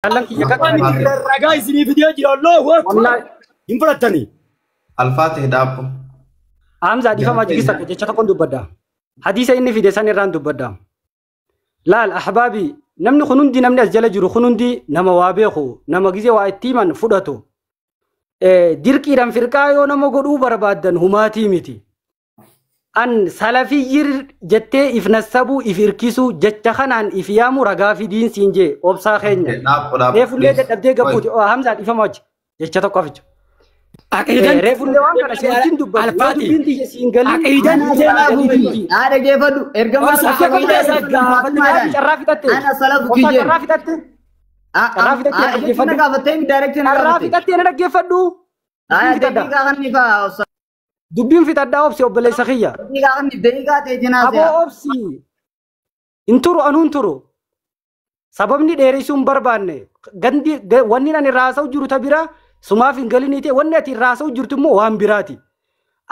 Alan ki yakak raga isini video ji Allah wallahi infratani الفاتح دابو Hamza di fama jigisa ke jecha takon dubada hadisa inni fi desan ran dubada la al ahbabi namni khunundi namni asjala juru khunundi nama wabeexu nama gize wa itiman fudato dirqi ran firqayo nama godu barbadan humati miti an salafiyir jette ifnasabu ifirkisu jecha khanan ifyamu raga fi din sinje obsa khenya refulle de dabde gabuti Hamza di fama jecha takon aqidan refulle wan kana shin dubba Al-Fatih. binti singali aqidan هذا كيف ارجع Rafitatte. أنا سلف كيجي. Rafitatte. أنا قافتين دايركت Rafitatte na dhaggeeffadhu. دقيقة غني فا Dubbiin fitadhaa obsi obboleessa kiyya. دقيقة غني دقيقة تجينا Aboo obsi. Inturu anuun turu. Sababni dheerisuun barbaanne gandi wanni ani raasa'u jiru ta bira sumaaf hin galiniite wanni ati raasa'u jirtu immoo waan biraati.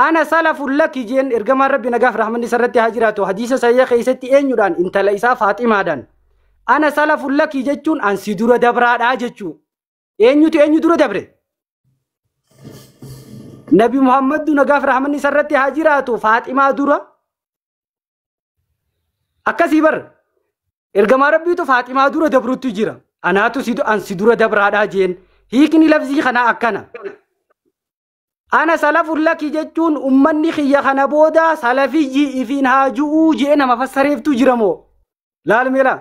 Ana salafun laki jeen ergamaan rabbi nagaaf rahmanni isarratti haa jiraatu hadiisa sayya keessatti eenyudhaan intala isaa Faaximaadhaan. Ana salafun laki jechuun an si dura dabraadhaa jechuu. Eenyu dura dabre? Nabi Muhammadu nagaaf rahmanni isarratti haa jiraatu Faaximaa dura. Akkasii bar ergamaa rabbiitu Faaximaa dura dabrutti jira. Anaatu an si dura dabraadhaa jeen. Hiikni lafzii kanaa akkana. Ana salafun laki jechuun ummanni kiyya kana booda salafiyyi ifiin haajuu jee nama fassareeftu jiramoo. Laalmeela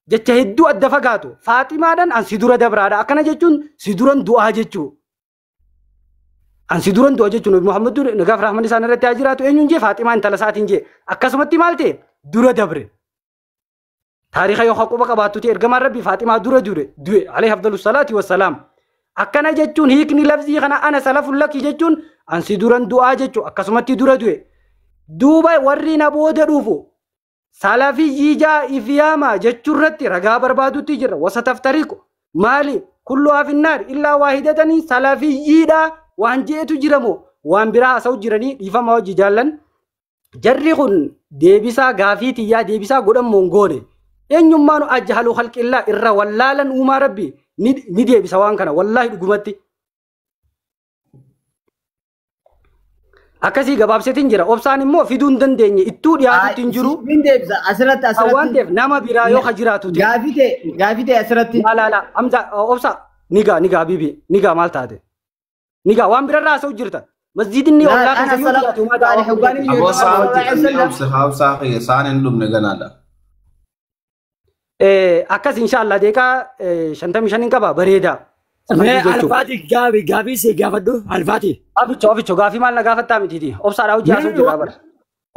jecha hedduu adda fagaatu. Faaximaadhaan an si dura dabraadha. Akkana jechuun si duran du'aa jechuu. An si duran du'a jechuun Muhammadu nagaaf rahmanni isaan irratti haa jiraatu eenyuun jee Faaximaa intala isaatiin jee. Akkasumatti maal ta'e dura dabre. Taariika yoo quba qabaattu ta'e ergamaan rabbi Faaximaa dura du'e alayhi afdalu salaati wassalaam. Akkana jechuun hiikni lafzii kana ana salafun laki jechuun an si duran du'aa jechuu akkasumatti dura du'e. Duuba warri na booda dhufu salafiyyii jaa ifyaama jechuurratti ragaa barbaadutti jira wasa taftariqu maali kullu afinnaar illaa waahidatanii salafiyyiidha waan jeetu jiramoo waan biraa haasa'u jiranii dhiifama hojii jaallan. Jarri kun deebisaa gaafii tiyyaa deebisaa godhan mongoone eenyummaanu ajjahalu khalqillaa irra wallaalan uumaa rabbi ni deebisa waan kana wallahi dhugumatti. Akkasii gabaabsetiin jira obsaan immoo fiduu hin dandeenye ittuu dhiyaatutti hin jiru. Waan ta'eef nama biraa yoo ka jiraatu gaafite asirratti laala Hamza obsa nigaa bibi nigaa maal taate nigaa waan birarraa haasa'u jirta masjidinni ollaa kan sayyuu jiraatu uumaa أبو صاحي سان دم نجنادا akkas inshallah deeqaa 55 qaba bareeda. Al-Fatih gaafi se gaafadhu Al-Fatih Abicho gaafii maal na gaafattaa mitiiti obsaadhaa hojii haasa'u jirra bara.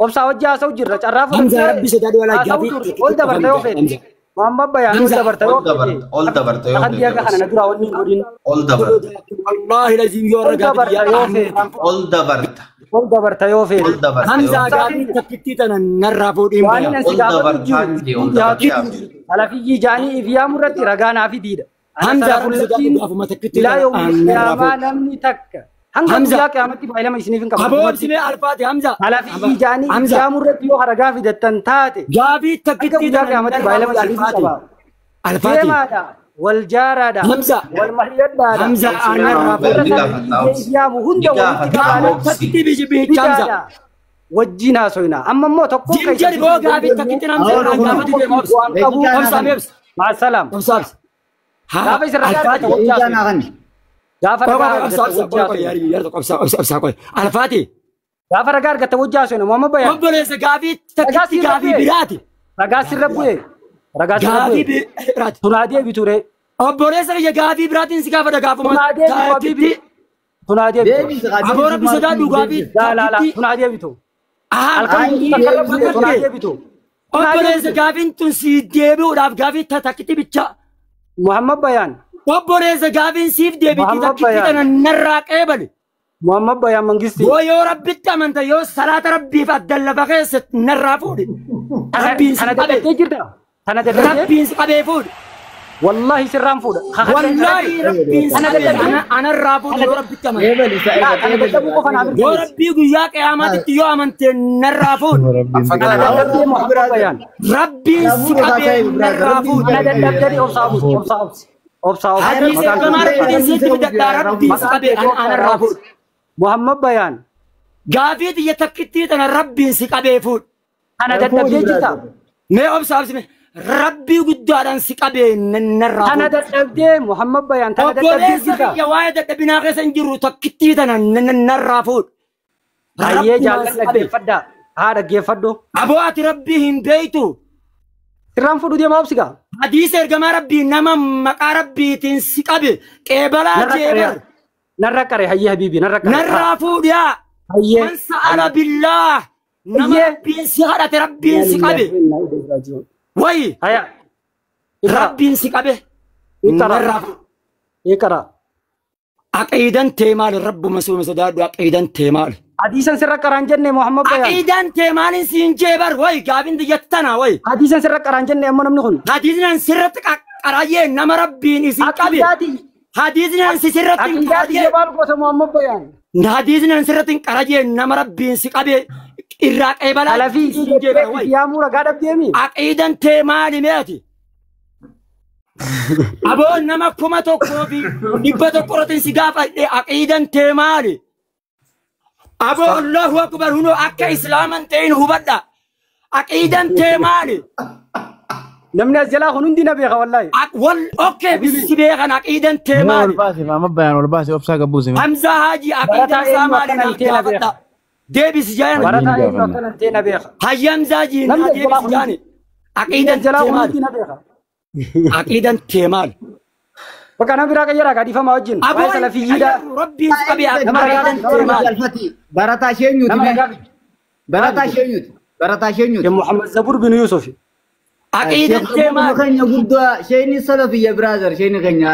Obsaa hojii haasa'u jirra carraa Hamza rabbi sodaadhi walaa gaafii ol dabarta yoo fedhe. Muhammad Bayaan ol dabarta yoo fedhe. ol dabarta yoo Kan diyaga kana na dura wanni hin godhin. ol dabarta wallahi lazim yoo Ol dabarta yoo fedhe. ol dabarta Ol dabarta yoo fedhe. ol dabarta Hamza gaafii takkitti tana narraa fuudhiin Waan baya nan si gaafatu jiru. Salafiyyi jaanii ifyaamu irratti ragaa naa fidiidha. Hamza gaafuma takkitti ilaa yoomii qiyaamaa namni takka. Hanga guyyaa qiyaamatti baay'ilama isiniif hin qabu. aboobsine Al-Fatih Hamza Salafiyyi jaanii ifyaamu irratti yoo ragaa fidattan taate. gaafii Hanga takkitti guyyaa qiyaamatti baay'ilama isiniif hin qabu. Al-Fatih Deemaadha. Wal jaaraadha. Hamza. Wal mahiyyadhaadha. Hamza aanarraa ifyaamu hunda walitti qabaa. takkitti biji bihicha Hamza wajjin haasoyna amma immoo tokko jinjari boo gaafii takkitti namsa gaafatu deema obsa maasalaam obsaabs gaafa isa ragaa gaafa Al-Fatih gaafa ragaa argatta wajjin haasoyna Muhammad Bayaan obboleessa gaafii takkitti gaafii biraati ragaa sirra bu'e ragaa sirra gaafii bu'e biraati tunaa deebitu ree obboleessa biyya gaafii biraatiin si gaafata gaafuma tunaa deebitu tunaa deebitu aboo rabbi sodaadhu gaafii laala tunaa deebitu halkan tunaa deebitu obboleessa gaafiin tun si deebi'uudhaaf gaafii takkitti bicha Muhammad Bayaan obboleessa gaafiin siif deebiti Muhammad takkitti Bayaan. tana narraa qeebale Muhammad Bayaan mangisti yoo rabbitti amanta yoo salaata rabbiif addan lafa keessatti narraa fuudhe rabbiin si kana qabe dadhabdee jirta kana dadhabdee rabbiin si qabee fuudhe wallahi sirraan fuudha wallahi rabbiin si qabe anarraa fuudhe yoo rabbitti amanta yoo rabbii guyyaa qiyaamaatitti yoo amante narraa fuudhe rabbiin si qabee narraa fuudhe أبصر حديث إرجما ربي سيد بدأ ربي سقبي أنا الرافود محمد بيان قافيت يتكتيت أنا ربي سقبي فود أنا دتبدي جتا ما أبصر ربي قدارن سقبي نرافود أنا دتبدي محمد بيان أنا دتبدي جتا يا واحد دتبنا غير نجرو تكتيت أنا نرافود أيه جالس فدا هذا كيف فدو أبوات ربهم بيتو ترام فدو دي ما أبصيكا حديث إرجما ربي نما مكا ربي تنسقبي كبلا جبر نركره هيا حبيبي نرافود يا من سأل بالله نما ربي سهرة ربي سقبي وي هيا ربي سقبي نرافود يكرا عقيدا تيمال الرب مسؤول مسداد عقيدا تيمال حديثا سر كرانجن محمد بيان عقيدا تيمال سينجبر وي قابين ديتنا وي حديثا سر كرانجن أمنا منهون حديثنا سرت قرايه نما ربي سقبي حديثنا سرت عقيداتي جبال قسم محمد بيان حديثنا سرت قرايه نما ربي سقبي إراق إبلا على في يا مورا قادب ديمي عقيدا تيمال مياتي أبو نما كما تكوفي نبتو قرطين سقافة عقيدا تيمالي أبو الله أكبر هنو أكا إسلاما تين هو بدا عقيدا تيمالي نمنا الزلا خنون دينا بيغا والله أوكي بس بيغا عقيدا تيمالي والباسي ما بيان والباسي أبسا قبوسي حمزة هاجي عقيدا سامالي نحكي ديبس جاين ورطا إيسو كان انتينا بيغا هيام زاجي ديبس جاني عقيدا تيمالي عقيدا تيمال وكان براك يرا غادي فما وجين أبو سلفيدا ربي سبي عقيدا تيمال برتا شينيوت برتا شينيوت محمد زبور بن يوسف عقيدا تيمال كان يقول شيني سلفي يا برادر شيني كان